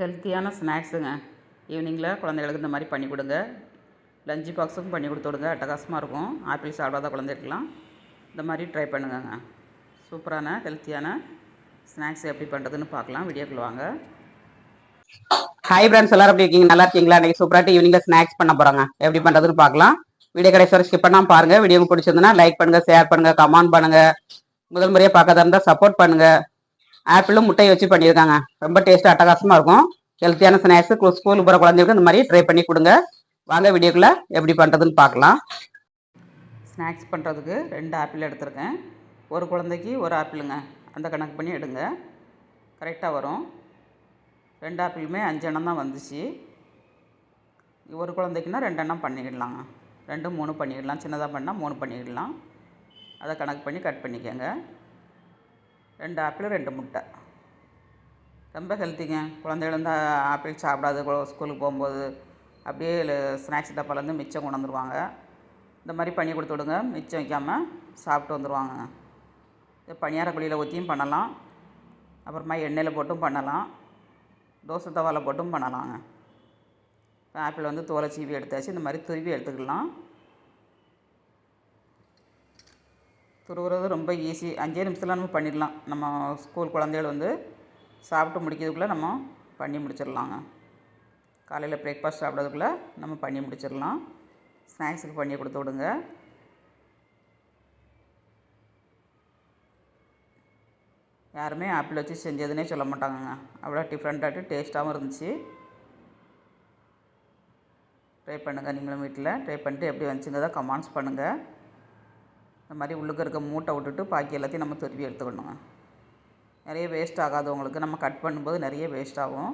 ஹெல்த்தியான ஸ்நாக்ஸுங்க. ஈவினிங்கில் குழந்தைகளுக்கு இந்த மாதிரி பண்ணி கொடுங்க. லஞ்ச் பாக்ஸுக்கும் பண்ணி கொடுத்து விடுங்க. அட்டகாசமாக இருக்கும். ஆப்பிள் சாப்பிடாத குழந்தைகளுக்கெல்லாம் இந்த மாதிரி ட்ரை பண்ணுங்கங்க. சூப்பரான ஹெல்த்தியான ஸ்நாக்ஸ் எப்படி பண்ணுறதுன்னு பார்க்கலாம். வீடியோக்குள்ள வாங்க. ஹாய் ஃப்ரெண்ட்ஸ், எல்லாரும் எப்படி இருக்கீங்க? நல்லா இருக்கீங்களா? இன்னைக்கு சூப்பராக ஈவினிங்கில் ஸ்நாக்ஸ் பண்ண போகிறாங்க. எப்படி பண்ணுறதுன்னு பார்க்கலாம். வீடியோ கடைசி வரை ஸ்கிப் பண்ணாமல் பாருங்கள். வீடியோ பிடிச்சிருந்ததுன்னா லைக் பண்ணுங்கள், ஷேர் பண்ணுங்கள், கமெண்ட் பண்ணுங்கள். முதல் முறையாக பார்க்காத இருந்தால் சப்போர்ட் பண்ணுங்கள். ஆப்பிளும் முட்டையை வச்சு பண்ணியிருக்காங்க. ரொம்ப டேஸ்ட்டு அட்டகாசமாக இருக்கும். ஹெல்த்தியான ஸ்நாக்ஸு ஸ்கூலுக்கு போகிற குழந்தைகளுக்கு இந்த மாதிரி ட்ரை பண்ணி கொடுங்க. வாங்க வீடியோக்குள்ளே எப்படி பண்ணுறதுன்னு பார்க்கலாம். ஸ்நாக்ஸ் பண்ணுறதுக்கு 2 ஆப்பிள் எடுத்துருக்கேன். ஒரு குழந்தைக்கு ஒரு ஆப்பிளுங்க. அந்த கணக்கு பண்ணி எடுங்க, கரெக்டாக வரும். 2 ஆப்பிளுமே 5 எண்ணம் தான் வந்துச்சு. ஒரு குழந்தைக்குன்னா 2 எண்ணம் பண்ணிக்கிடலாங்க. 2 3 பண்ணிக்கிடலாம். சின்னதாக பண்ணால் 3 பண்ணிக்கிடலாம். அதை கணக்கு பண்ணி கட் பண்ணிக்கோங்க. 2 ஆப்பிள் 2 முட்டை. ரொம்ப ஹெல்த்திங்க. குழந்தைகள் வந்து ஆப்பிள் சாப்பிடாது ஸ்கூலுக்கு போகும்போது அப்படியே ஸ்நாக்ஸ் டப்பாலேருந்து மிச்சம் கொண்டு வந்துடுவாங்க. இந்த மாதிரி பண்ணி கொடுத்து விடுங்க. மிச்சம் வைக்காமல் சாப்பிட்டு வந்துடுவாங்க. இது பணியார குழியில் ஊற்றியும் பண்ணலாம். அப்புறமா எண்ணெயில் போட்டும் பண்ணலாம். தோசை தவாவில் போட்டும் பண்ணலாங்க. ஆப்பிள் வந்து தோலை சீவி எடுத்தாச்சு. இந்த மாதிரி துருவி எடுத்துக்கலாம். துருவுறது ரொம்ப ஈஸி. 5 நிமிஷத்தில் நம்ம பண்ணிடலாம். நம்ம ஸ்கூல் குழந்தைகள் வந்து சாப்பிட்டு முடிக்கிறதுக்குள்ளே நம்ம பண்ணி முடிச்சிடலாங்க. காலையில் பிரேக்ஃபாஸ்ட் சாப்பிட்றதுக்குள்ளே நம்ம பண்ணி முடிச்சிடலாம். ஸ்நாக்ஸுக்கு பண்ணி கொடுத்து விடுங்க. யாருமே ஆப்பிள் வச்சு செஞ்சதுன்னே சொல்ல மாட்டாங்கங்க. அவ்வளோ டிஃப்ரெண்ட்டாகிட்டு டேஸ்ட்டாகவும் இருந்துச்சு. ட்ரை பண்ணுங்கள். நீங்களும் வீட்டில் ட்ரை பண்ணிட்டு எப்படி வந்துச்சுங்கிறத கமெண்ட்ஸ் பண்ணுங்கள். இந்த மாதிரி உள்ளுக்கு இருக்க மூட்டை விட்டுட்டு பாக்கி எல்லாத்தையும் நம்ம துருவி எடுத்துக்கணுங்க. நிறைய வேஸ்ட் ஆகாது உங்களுக்கு. நம்ம கட் பண்ணும்போது நிறைய வேஸ்ட் ஆகும்.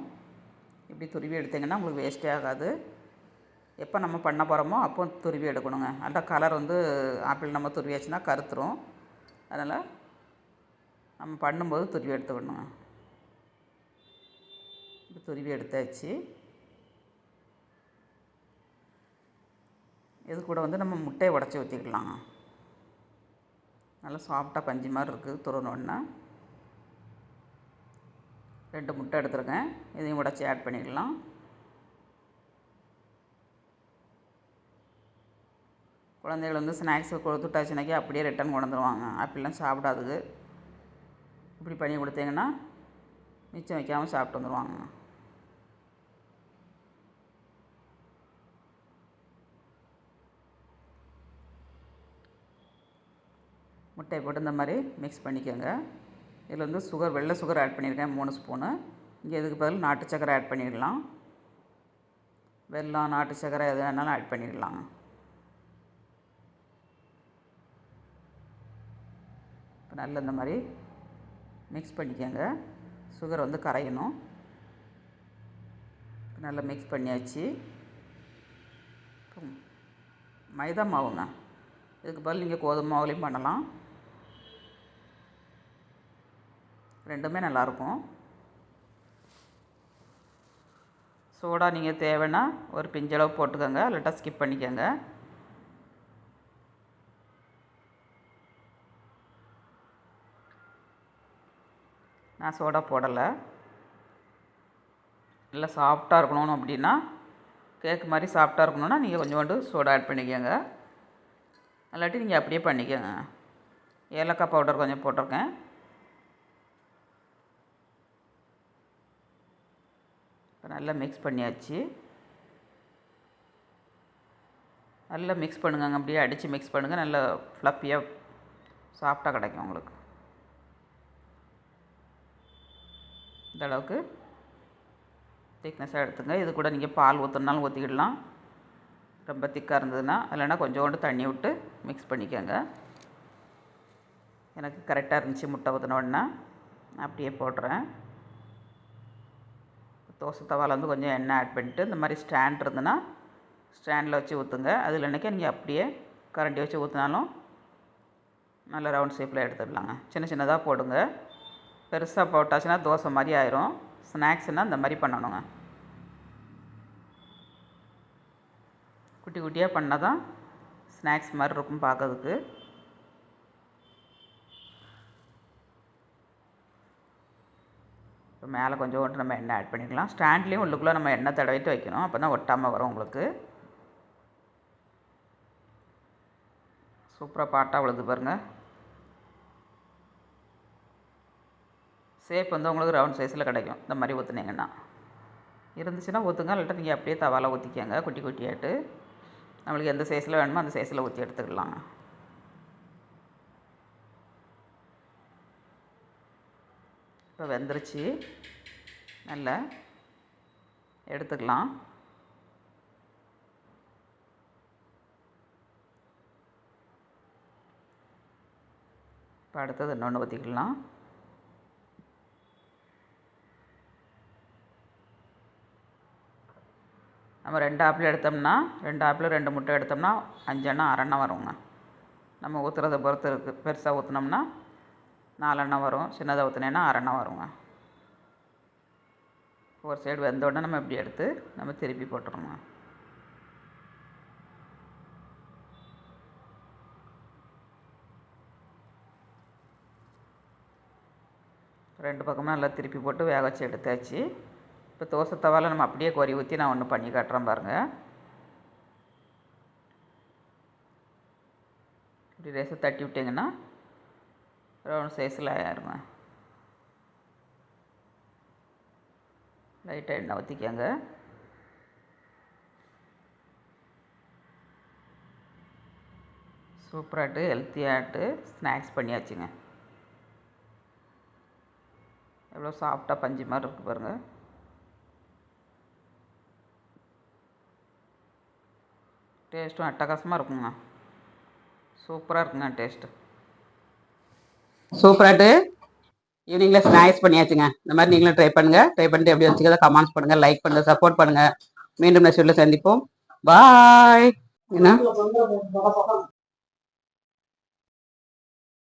இப்படி துருவி எடுத்திங்கன்னா உங்களுக்கு வேஸ்ட்டே ஆகாது. எப்போ நம்ம பண்ண போகிறோமோ அப்போ துருவி எடுக்கணுங்க. அந்த கலர் வந்து ஆப்பிள் நம்ம துருவியாச்சுன்னா கருத்துரும். அதனால் நம்ம பண்ணும்போது துருவி எடுத்துக்கணுங்க. இப்போ துருவி எடுத்தாச்சு. இது கூட வந்து நம்ம முட்டையை உடச்சி ஊற்றிக்கலாங்க. நல்லா சாஃப்டாக பஞ்சு மாதிரி இருக்குது. துருவணுன்னா 2 முட்டை எடுத்துருக்கேன். இதையும் உடச்சி ஆட் பண்ணிக்கலாம். குழந்தைகள் வந்து ஸ்நாக்ஸை கொடுத்துட்டாச்சுனாக்கி அப்படியே ரிட்டன் கொண்டு வந்துடுவாங்க. ஆப்பிள்லாம் சாப்பிடாதுக்கு. இப்படி பண்ணி கொடுத்தீங்கன்னா மிச்சம் வைக்காமல் சாப்பிட்டு வந்துடுவாங்க. முட்டையை போட்டு இந்த மாதிரி மிக்ஸ் பண்ணிக்கோங்க. இதில் வந்து சுகர், வெள்ளை சுகர் ஆட் பண்ணியிருக்கேன் 3 ஸ்பூனு. இங்கே இதுக்கு பதில் நாட்டு சக்கரை ஆட் பண்ணிடலாம். வெல்லம், நாட்டு சக்கரை எது வேணாலும் ஆட் பண்ணிடலாங்க. இப்போ நல்லா இந்த மாதிரி மிக்ஸ் பண்ணிக்கோங்க. சுகர் வந்து கரையணும். நல்லா மிக்ஸ் பண்ணியாச்சு. மைதா மாவுங்க. இதுக்கு பதில் நீங்கள் கோதுமை மாவுலையும் பண்ணலாம். ரெண்டுமே நல்லாயிருக்கும். சோடா நீங்கள் தேவைன்னா ஒரு பிஞ்சளவு போட்டுக்கோங்க, இல்லாட்டா ஸ்கிப் பண்ணிக்கோங்க. நான் சோடா போடலை. நல்லா சாஃப்டாக இருக்கணும் அப்படின்னா, கேக்கு மாதிரி சாஃப்டாக இருக்கணுன்னா நீங்கள் கொஞ்சோண்டு சோடா ஆட் பண்ணிக்கோங்க. இல்லாட்டி நீங்கள் அப்படியே பண்ணிக்கோங்க. ஏலக்காய் பவுடர் கொஞ்சம் போட்டிருக்கேன். இப்போ நல்லா மிக்ஸ் பண்ணியாச்சு. நல்லா மிக்ஸ் பண்ணுங்க. அப்படியே அடித்து மிக்ஸ் பண்ணுங்கள். நல்லா ஃப்ளப்பியாக சாஃப்டாக கிடைக்கும் உங்களுக்கு. இந்த அளவுக்கு திக்னஸாக எடுத்துங்க. இது கூட நீங்கள் பால் ஊற்றுனாலும் ஊற்றிக்கிடலாம். ரொம்ப திக்காக இருந்ததுன்னா, இல்லைன்னா கொஞ்சோண்டு தண்ணி விட்டு மிக்ஸ் பண்ணிக்கோங்க. எனக்கு கரெக்டாக இருந்துச்சு. முட்டை ஊற்றினோடனே அப்படியே போடுறேன். தோசை தவாவில் வந்து கொஞ்சம் எண்ணெய் ஆட் பண்ணிவிட்டு இந்த மாதிரி ஸ்டாண்ட் இருந்ததுன்னா ஸ்டாண்டில் வச்சு ஊற்றுங்க. அதில் இல்லைனாக்கா நீங்கள் அப்படியே கரண்டி வச்சு ஊற்றினாலும் நல்ல ரவுண்ட் ஷேப்பில் எடுத்துடலாங்க. சின்ன சின்னதாக போடுங்க. பெருசாக போட்டாச்சுன்னா தோசை மாதிரி ஆயிரும். ஸ்நாக்ஸ்னால் இந்த மாதிரி பண்ணணுங்க. குட்டி குட்டியாக பண்ணால் தான் ஸ்நாக்ஸ் மாதிரி இருக்கும் பார்க்கறதுக்கு. இப்போ மேலே கொஞ்சோண்டு நம்ம எண்ணெய் ஆட் பண்ணிக்கலாம். ஸ்டாண்ட்லேயும் உள்ளுக்குள்ளே நம்ம எண்ணெய் தடவிட்டு வைக்கணும், அப்போ தான் ஒட்டாமல் வரும் உங்களுக்கு. சூப்பராக பாட்டாக விழுது பாருங்கள். ஷேப் வந்து உங்களுக்கு ரவுண்ட் சைஸில் கிடைக்கும். இந்த மாதிரி ஊற்றுனீங்கன்னா இருந்துச்சுன்னா ஊற்றுங்க, இல்லாட்டா நீங்கள் அப்படியே தவாவில் ஊற்றிக்கங்க குட்டி குட்டியாட்டு. நம்மளுக்கு எந்த சைஸில் வேணுமோ அந்த சைஸில் ஊற்றி எடுத்துக்கலாங்க. இப்போ வெந்துருச்சு, நல்லா எடுத்துக்கலாம். இப்போ அடுத்தது இன்னொன்று ஊற்றிக்கலாம். நம்ம 2 ஆப்பிள் எடுத்தோம்னா 2 ஆப்பிள் 2 முட்டை எடுத்தோம்னா 5 எண்ணம் 6 எண்ணம் வருங்க. நம்ம ஊற்றுறதை பொறுத்து இருக்குது. பெருசாக ஊற்றினோம்னா 4 எண்ணம் வரும், சின்னதாக ஊற்றினேன்னா 6 எண்ணம் வருங்க. ஒரு சைடு வெந்தோடனே நம்ம இப்படி எடுத்து நம்ம திருப்பி போட்டுருவோங்க. ரெண்டு பக்கமும் நல்லா திருப்பி போட்டு வேக வச்சு எடுத்தாச்சு. இப்போ தோசை தவாவில் நம்ம அப்படியே கோரி ஊற்றி நான் ஒன்று பண்ணி காட்டுறேன் பாருங்கள். இப்படி லேசாக தட்டி விட்டிங்கன்னா ரவுண்ட் சைஸில் ஆயிருங்க. லைட்டாக எண்ணெய் ஊற்றிக்கங்க. சூப்பராகிட்டு ஹெல்த்தியாகிட்டு ஸ்நாக்ஸ் பண்ணியாச்சுங்க. எவ்வளோ சாஃப்டாக பஞ்சு மாதிரி இருக்குது பாருங்கள். டேஸ்ட்டும் அட்டகாசமாக இருக்குங்க. சூப்பராக இருக்குங்க டேஸ்ட்டு. சூப்பராகிட்டு ஈவினிங்கில் ஸ்நாக்ஸ் பண்ணியாச்சுங்க. இந்த மாதிரி நீங்களும் ட்ரை பண்ணுங்கள். ட்ரை பண்ணிட்டு எப்படி வச்சுக்கிறத கமெண்ட்ஸ் பண்ணுங்கள், லைக் பண்ணுங்கள், சப்போர்ட் பண்ணுங்கள். மீண்டும் நெக்ஸ்ட் வீடியோவில் சந்திப்போம். பாய். என்ன